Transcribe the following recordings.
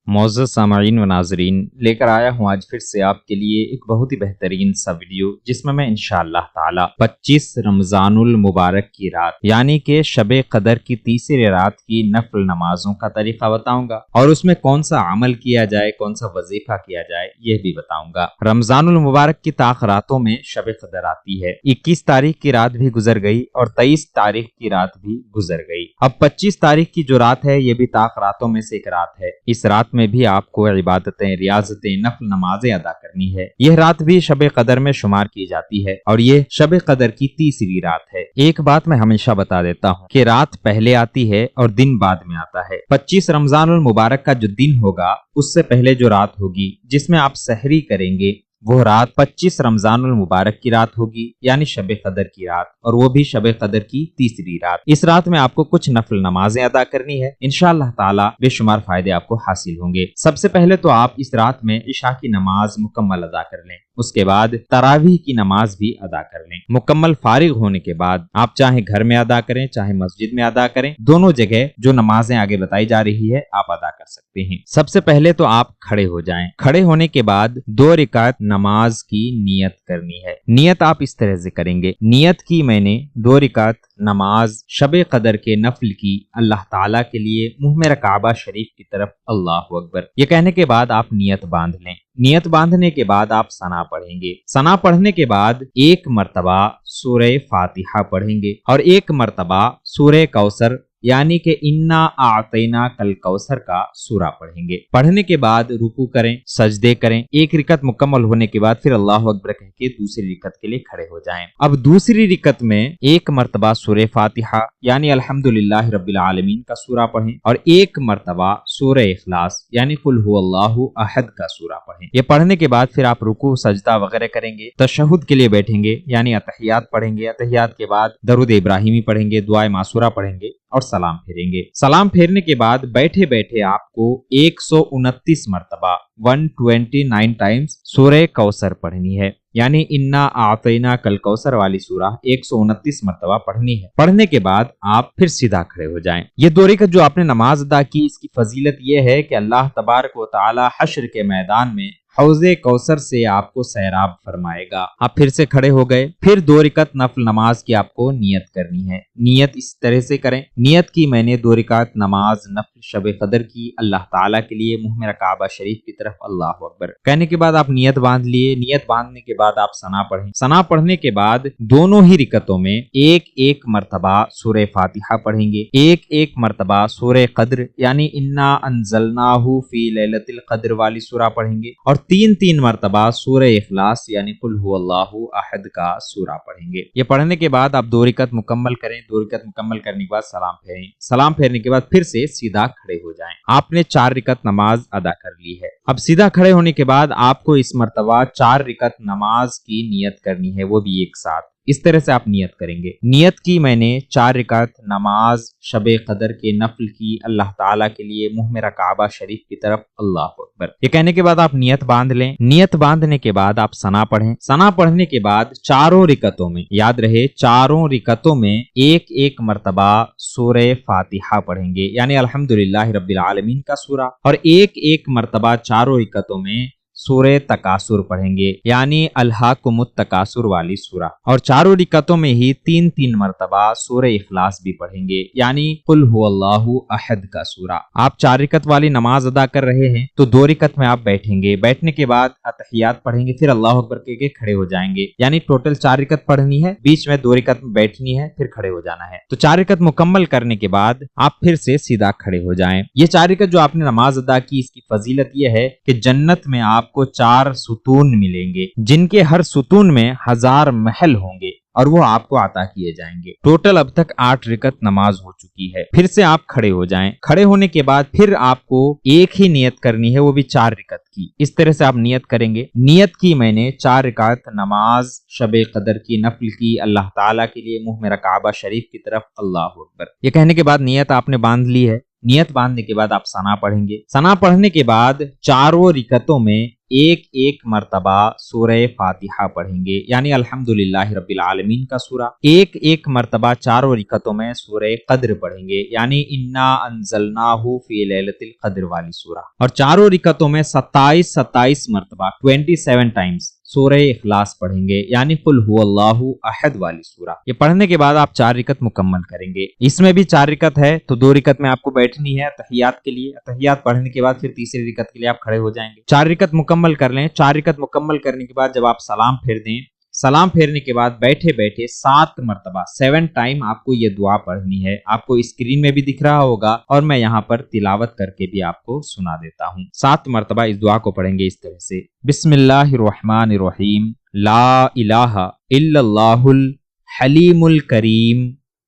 معزز سامعین و ناظرین، لے کر آیا ہوں آج پھر سے آپ کے لیے ایک بہت ہی بہترین سا ویڈیو، جس میں انشاءاللہ تعالی 25 رمضان المبارک کی رات یعنی کہ شب قدر کی تیسری رات کی نفل نمازوں کا طریقہ بتاؤں گا، اور اس میں کون سا عمل کیا جائے، کون سا وظیفہ کیا جائے، یہ بھی بتاؤں گا۔ رمضان المبارک کی راتوں میں شب قدر آتی ہے۔ 21 تاریخ کی رات بھی گزر گئی اور 23 تاریخ کی رات بھی گزر گئی۔ اب 25 تاریخ کی جو رات ہے، یہ بھی راتوں میں سے ایک رات ہے۔ اس رات میں بھی آپ کو عبادتیں، ریاضتیں، نفل نمازیں ادا کرنی ہے۔ یہ رات بھی شب قدر میں شمار کی جاتی ہے اور یہ شب قدر کی تیسری رات ہے۔ ایک بات میں ہمیشہ بتا دیتا ہوں کہ رات پہلے آتی ہے اور دن بعد میں آتا ہے۔ 25 رمضان المبارک کا جو دن ہوگا، اس سے پہلے جو رات ہوگی جس میں آپ سحری کریں گے، وہ رات 25 رمضان المبارک کی رات ہوگی، یعنی شب قدر کی رات، اور وہ بھی شب قدر کی تیسری رات۔ اس رات میں آپ کو کچھ نفل نمازیں ادا کرنی ہے، انشاءاللہ تعالی بے شمار فائدے آپ کو حاصل ہوں گے۔ سب سے پہلے تو آپ اس رات میں عشاء کی نماز مکمل ادا کر لیں، اس کے بعد تراویح کی نماز بھی ادا کر لیں۔ مکمل فارغ ہونے کے بعد آپ چاہے گھر میں ادا کریں، چاہے مسجد میں ادا کریں، دونوں جگہ جو نمازیں آگے بتائی جا رہی ہے آپ ادا کر سکتے ہیں۔ سب سے پہلے تو آپ کھڑے ہو جائیں۔ کھڑے ہونے کے بعد 2 رکعت نماز کی نیت کرنی ہے۔ نیت آپ اس طرح سے کریں گے، نیت کی میں نے 2 رکعت نماز شب قدر کے نفل کی اللہ تعالیٰ کے لیے منہ میں کعبہ شریف کی طرف، اللہ اکبر، یہ کہنے کے بعد آپ نیت باندھ لیں۔ نیت باندھنے کے بعد آپ ثنا پڑھیں گے۔ ثنا پڑھنے کے بعد 1 مرتبہ سورہ فاتحہ پڑھیں گے اور 1 مرتبہ سورہ کوثر یعنی کہ انا اعطینا کل کوثر کا سورہ پڑھیں گے۔ پڑھنے کے بعد رکوع کریں، سجدے کریں۔ 1 رکعت مکمل ہونے کے بعد پھر اللہ اکبر کہہ کے دوسری رکعت کے لیے کھڑے ہو جائیں۔ اب دوسری رکعت میں 1 مرتبہ سورہ فاتحہ یعنی الحمدللہ رب العالمین کا سورہ پڑھیں اور 1 مرتبہ سورہ اخلاص یعنی قل هو اللہ احد کا سورہ پڑھیں۔ یہ پڑھنے کے بعد پھر آپ رکوع، سجدہ وغیرہ کریں گے، تشہد کے لیے بیٹھیں گے یعنی اتحیات پڑھیں گے۔ اتحیات کے بعد درود ابراہیمی پڑھیں گے، دعائے معصورہ پڑھیں گے اور سلام پھیریں گے۔ سلام پھیرنے کے بعد بیٹھے بیٹھے آپ کو 129 مرتبہ 129 ٹائمز سورہ کوثر پڑھنی ہے، یعنی انا اعطینا کل کوثر والی سورہ 129 مرتبہ پڑھنی ہے۔ پڑھنے کے بعد آپ پھر سیدھا کھڑے ہو جائیں۔ یہ 2 رکعت جو آپ نے نماز ادا کی، اس کی فضیلت یہ ہے کہ اللہ تبارک و تعالی حشر کے میدان میں حوض کوثر سے آپ کو سیراب فرمائے گا۔ آپ پھر سے کھڑے ہو گئے، پھر 2 رکعت نفل نماز کی آپ کو نیت کرنی ہے۔ نیت اس طرح سے کریں، نیت کی میں نے 2 رکعت نماز نفل شب قدر کی اللہ تعالیٰ کے لیے منہ میں کعبہ شریف کی طرف، اللہ اکبر کہنے کے بعد آپ نیت باندھ لیے۔ نیت باندھنے کے بعد آپ ثنا پڑھیں۔ ثنا پڑھنے کے بعد دونوں ہی رکعتوں میں 1 مرتبہ سورہ فاتحہ پڑھیں گے، 1 مرتبہ سورہ قدر یعنی انا انزلناہ فی لیلۃ القدر والی سورہ پڑھیں گے اور 3 مرتبہ سورہ اخلاص یعنی قل هو اللہ احد کا سورہ پڑھیں گے۔ یہ پڑھنے کے بعد آپ 2 رکعت مکمل کریں۔ 2 رکعت مکمل کرنے کے بعد سلام پھیریں۔ سلام پھیرنے کے بعد پھر سے سیدھا کھڑے ہو جائیں۔ آپ نے 4 رکعت نماز ادا کر لی ہے۔ اب سیدھا کھڑے ہونے کے بعد آپ کو اس مرتبہ 4 رکعت نماز کی نیت کرنی ہے، وہ بھی ایک ساتھ۔ اس طرح سے آپ نیت کریں گے۔ نیت کی میں نے 4 رکعت نماز شب قدر کے نفل کی اللہ تعالیٰ کے لیے منہ میں کعبہ شریف کی طرف، اللہ اکبر یہ کہنے کے بعد آپ نیت باندھ لیں۔ نیت باندھنے کے بعد آپ ثنا پڑھیں۔ ثنا پڑھنے کے بعد 4 رکعتوں میں، یاد رہے 4 رکعتوں میں 1 مرتبہ سورہ فاتحہ پڑھیں گے یعنی الحمدللہ رب العالمین کا سورہ، اور 1 مرتبہ 4 رکعتوں میں سورہ تکاثر پڑھیں گے یعنی الہاکم التکاثر والی سورہ، اور 4 رکعتوں میں ہی 3 مرتبہ سورہ اخلاص بھی پڑھیں گے یعنی قل هو اللہ احد کا سورہ۔ آپ 4 رکعت والی نماز ادا کر رہے ہیں تو 2 رکعت میں آپ بیٹھیں گے، بیٹھنے کے بعد اتحیات پڑھیں گے، پھر اللہ اکبر کہہ کے کھڑے ہو جائیں گے، یعنی ٹوٹل 4 رکعت پڑھنی ہے، بیچ میں 2 رکعت میں بیٹھنی ہے، پھر کھڑے ہو جانا ہے۔ تو 4 رکعت مکمل کرنے کے بعد آپ پھر سے سیدھا کھڑے ہو جائیں۔ یہ 4 رکعت جو آپ نے نماز ادا کی، اس کی فضیلت یہ ہے کہ جنت میں آپ کو 4 ستون ملیں گے، جن کے ہر ستون میں 1000 محل ہوں گے اور وہ آپ کو عطا کیے جائیں گے۔ ٹوٹل اب تک 8 رکعت نماز ہو چکی ہے۔ پھر سے آپ کھڑے ہو جائیں۔ کھڑے ہونے کے بعد پھر آپ کو ایک ہی نیت کرنی ہے، وہ بھی 4 رکعت کی۔ اس طرح سے آپ نیت کریں گے۔ نیت کی میں نے 4 رکعت نماز شب قدر کی نفل کی اللہ تعالیٰ کے لیے منہ میں کعبہ شریف کی طرف، اللہ اکبر یہ کہنے کے بعد نیت آپ نے باندھ لی ہے۔ نیت باندھنے کے بعد آپ ثنا پڑھیں گے۔ ثنا پڑھنے کے بعد 4 رکعتوں میں ایک ایک مرتبہ سورہ فاتحہ پڑھیں گے، یعنی الحمدللہ رب العالمین کا سورہ۔ ایک ایک مرتبہ چاروں رکعتوں میں سورہ قدر پڑھیں گے، یعنی انا انزلناہ فی لیلۃ القدر والی سورہ، اور چاروں رکعتوں میں 27 مرتبہ 27 ٹائمز سورہ اخلاص پڑھیں گے، یعنی قل هو اللہ احد والی سورہ۔ یہ پڑھنے کے بعد آپ 4 رکعت مکمل کریں گے۔ اس میں بھی 4 رکعت ہے تو 2 رکعت میں آپ کو بیٹھنی ہے تحیات کے لیے، تحیات پڑھنے کے بعد پھر تیسری رکعت کے لیے آپ کھڑے ہو جائیں گے۔ 4 رکعت مکمل کر لیں۔ 4 رکعت مکمل کرنے کے بعد جب آپ سلام پھیر دیں، سلام پھیرنے کے بعد بیٹھے بیٹھے 7 مرتبہ 7 ٹائم آپ کو یہ دعا پڑھنی ہے۔ آپ کو اسکرین میں بھی دکھ رہا ہوگا اور میں یہاں پر تلاوت کر کے بھی آپ کو سنا دیتا ہوں۔ 7 مرتبہ اس دعا کو پڑھیں گے اس طرح سے: بسم اللہ الرحمن الرحیم، لا الہ الا اللہ الحلیم الکریم،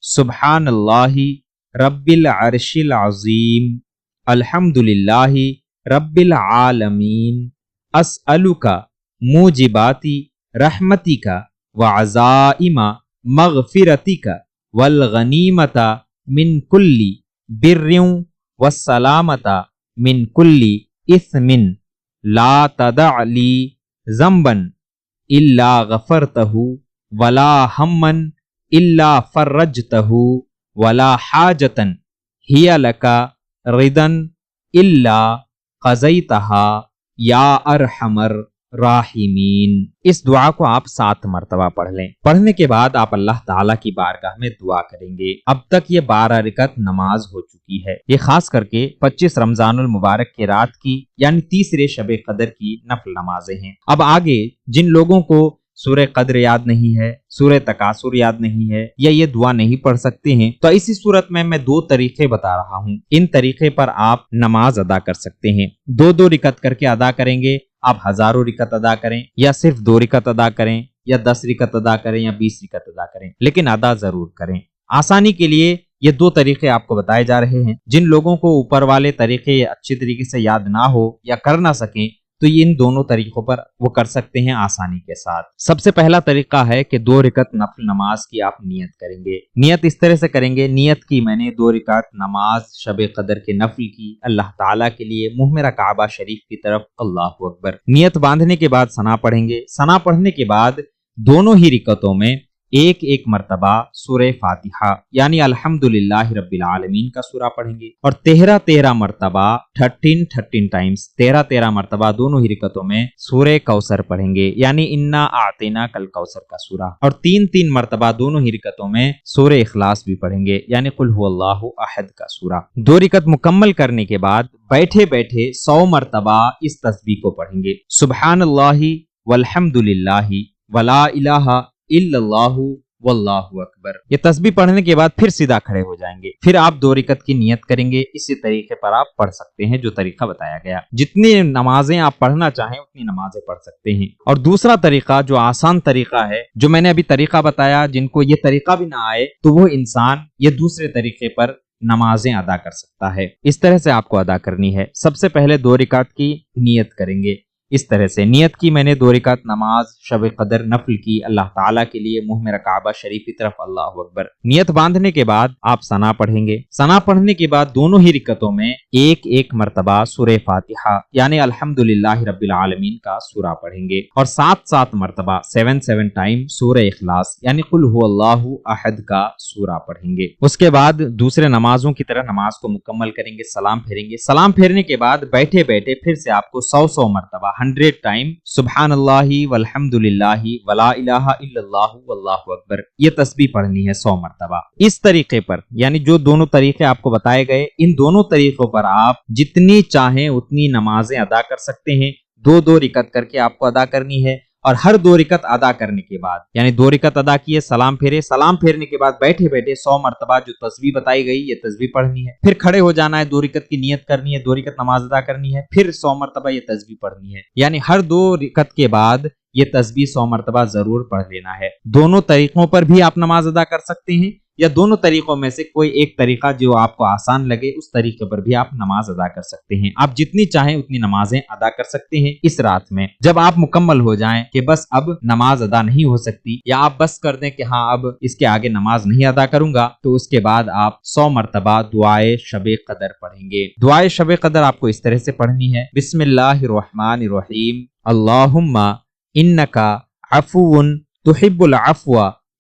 سبحان اللہ رب العرش العظیم، الحمدللہ رب العالمین، اسألک موجبات رحمتک وعزائم مغفرتک والغنیمت من کل بر والسلامت من کل اثم، لا تدع لی ذنبا الا غفرتہ ولا ہما الا فرجتہ ولا حاجتا ہی لک رضا الا قضیتہا یا ارحم الراحمین۔ اس دعا کو آپ 7 مرتبہ پڑھ لیں۔ پڑھنے کے بعد آپ اللہ تعالیٰ کی بارگاہ میں دعا کریں گے۔ اب تک یہ 12 رکعت نماز ہو چکی ہے۔ یہ خاص کر کے 25 رمضان المبارک کی رات کی، یعنی تیسرے شب قدر کی نفل نمازیں ہیں۔ اب آگے جن لوگوں کو سورہ قدر یاد نہیں ہے، سورہ تکاثر یاد نہیں ہے، یا یہ دعا نہیں پڑھ سکتے ہیں، تو اسی صورت میں 2 طریقے بتا رہا ہوں۔ ان طریقے پر آپ نماز ادا کر سکتے ہیں۔ 2 رکعت کر کے ادا کریں گے۔ آپ ہزاروں رکعت ادا کریں، یا صرف 2 رکعت ادا کریں، یا 10 رکعت ادا کریں، یا 20 رکعت ادا کریں، لیکن ادا ضرور کریں۔ آسانی کے لیے یہ 2 طریقے آپ کو بتائے جا رہے ہیں۔ جن لوگوں کو اوپر والے طریقے اچھی طریقے سے یاد نہ ہو یا کر نہ سکیں، تو یہ ان دونوں طریقوں پر وہ کر سکتے ہیں آسانی کے ساتھ۔ سب سے پہلا طریقہ ہے کہ 2 رکعت نفل نماز کی آپ نیت کریں گے۔ نیت اس طرح سے کریں گے: نیت کی میں نے 2 رکعت نماز شب قدر کے نفل کی اللہ تعالیٰ کے لیے، منہ میرا کعبہ شریف کی طرف، اللہ اکبر۔ نیت باندھنے کے بعد ثنا پڑھیں گے۔ ثنا پڑھنے کے بعد دونوں ہی رکعتوں میں ایک ایک مرتبہ سورہ فاتحہ یعنی الحمدللہ رب العالمین کا سورہ پڑھیں گے، اور 13 مرتبہ 13 ٹائمز 13 مرتبہ دونوں ہی رکعتوں میں سورہ کوثر پڑھیں گے، یعنی انا اعطیناک الکوثر کا سورہ، اور 3 مرتبہ دونوں ہی رکعتوں میں سورہ اخلاص بھی پڑھیں گے، یعنی قل هو اللہ احد کا سورہ۔ 2 رکعت مکمل کرنے کے بعد بیٹھے بیٹھے 100 مرتبہ اس تسبیح کو پڑھیں گے: سبحان اللہ والحمدللہ ولا الہ الا اللہ واللہ اکبر۔ یہ تسبیح پڑھنے کے بعد پھر سیدھا کھڑے ہو جائیں گے۔ پھر آپ 2 رکعت کی نیت کریں گے۔ اسی طریقے پر آپ پڑھ سکتے ہیں جو طریقہ بتایا گیا۔ جتنی نمازیں آپ پڑھنا چاہیں اتنی نمازیں پڑھ سکتے ہیں۔ اور دوسرا طریقہ جو آسان طریقہ ہے، جو میں نے ابھی طریقہ بتایا، جن کو یہ طریقہ بھی نہ آئے تو وہ انسان یہ دوسرے طریقے پر نمازیں ادا کر سکتا ہے۔ اس طرح سے آپ کو ادا کرنی ہے۔ سب سے پہلے 2 رکعت کی نیت کریں گے۔ اس طرح سے نیت کی میں نے 2 رکعت نماز شب قدر نفل کی اللہ تعالیٰ کے لیے، منہ میرا کعبہ شریف کی طرف، اللہ اکبر۔ نیت باندھنے کے بعد آپ ثنا پڑھیں گے۔ ثنا پڑھنے کے بعد دونوں ہی رکعتوں میں ایک ایک مرتبہ سورہ فاتحہ یعنی الحمدللہ رب العالمین کا سورہ پڑھیں گے، اور 7 مرتبہ 7 ٹائم سورہ اخلاص یعنی قل هو اللہ احد کا سورہ پڑھیں گے۔ اس کے بعد دوسرے نمازوں کی طرح نماز کو مکمل کریں گے، سلام پھیریں گے۔ سلام پھیرنے کے بعد بیٹھے بیٹھے پھر سے آپ کو 100 مرتبہ 100 ٹائم سبحان اللہ والحمدللہ ولا الہ الا اللہ واللہ اکبر یہ تسبیح پڑھنی ہے 100 مرتبہ۔ اس طریقے پر یعنی جو دونوں طریقے آپ کو بتائے گئے، ان دونوں طریقوں پر آپ جتنی چاہیں اتنی نمازیں ادا کر سکتے ہیں۔ 2 رکعت کر کے آپ کو ادا کرنی ہے، اور ہر 2 رکعت ادا کرنے کے بعد یعنی 2 رکعت ادا کیے، سلام پھیرے، سلام پھیرنے کے بعد بیٹھے بیٹھے 100 مرتبہ جو تسبیح بتائی گئی یہ تسبیح پڑھنی ہے۔ پھر کھڑے ہو جانا ہے، 2 رکعت کی نیت کرنی ہے، 2 رکعت نماز ادا کرنی ہے، پھر 100 مرتبہ یہ تسبیح پڑھنی ہے۔ یعنی ہر 2 رکعت کے بعد یہ تسبیح 100 مرتبہ ضرور پڑھ لینا ہے۔ دونوں طریقوں پر بھی آپ نماز ادا کر سکتے ہیں، یا دونوں طریقوں میں سے کوئی ایک طریقہ جو آپ کو آسان لگے اس طریقے پر بھی آپ نماز ادا کر سکتے ہیں۔ آپ جتنی چاہیں اتنی نمازیں ادا کر سکتے ہیں اس رات میں۔ جب آپ مکمل ہو جائیں کہ بس اب نماز ادا نہیں ہو سکتی، یا آپ بس کر دیں کہ ہاں اب اس کے آگے نماز نہیں ادا کروں گا، تو اس کے بعد آپ 100 مرتبہ دعائے شب قدر پڑھیں گے۔ دعائے شب قدر آپ کو اس طرح سے پڑھنی ہے: بسم اللہ الرحمن الرحیم، اللہم انکا عفو تحب العفو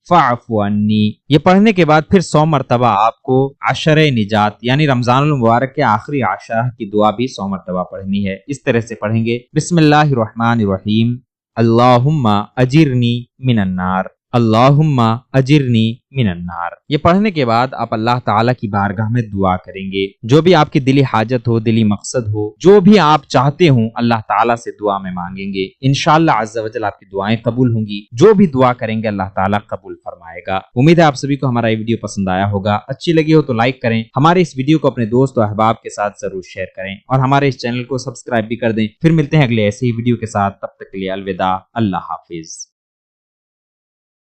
فاعف عنی۔ یہ پڑھنے کے بعد پھر 100 مرتبہ آپ کو عشر نجات یعنی رمضان المبارک کے آخری عشرہ کی دعا بھی 100 مرتبہ پڑھنی ہے۔ اس طرح سے پڑھیں گے: بسم اللہ الرحمن الرحیم، اللہم اجرنی من النار، اللہم اجرنی من النار۔ یہ پڑھنے کے بعد آپ اللہ تعالیٰ کی بارگاہ میں دعا کریں گے۔ جو بھی آپ کی دلی حاجت ہو، دلی مقصد ہو، جو بھی آپ چاہتے ہوں اللہ تعالیٰ سے دعا میں مانگیں گے، انشاءاللہ عز و جل آپ کی دعائیں قبول ہوں گی۔ جو بھی دعا کریں گے اللہ تعالیٰ قبول فرمائے گا۔ امید ہے آپ سبھی کو ہمارا یہ ویڈیو پسند آیا ہوگا۔ اچھی لگی ہو تو لائک کریں، ہمارے اس ویڈیو کو اپنے دوست و احباب کے ساتھ ضرور شیئر کریں، اور ہمارے اس چینل کو سبسکرائب بھی کر دیں۔ پھر ملتے ہیں اگلے ایسے ہی ویڈیو کے ساتھ، تب تک کے لیے الوداع، اللہ حافظ۔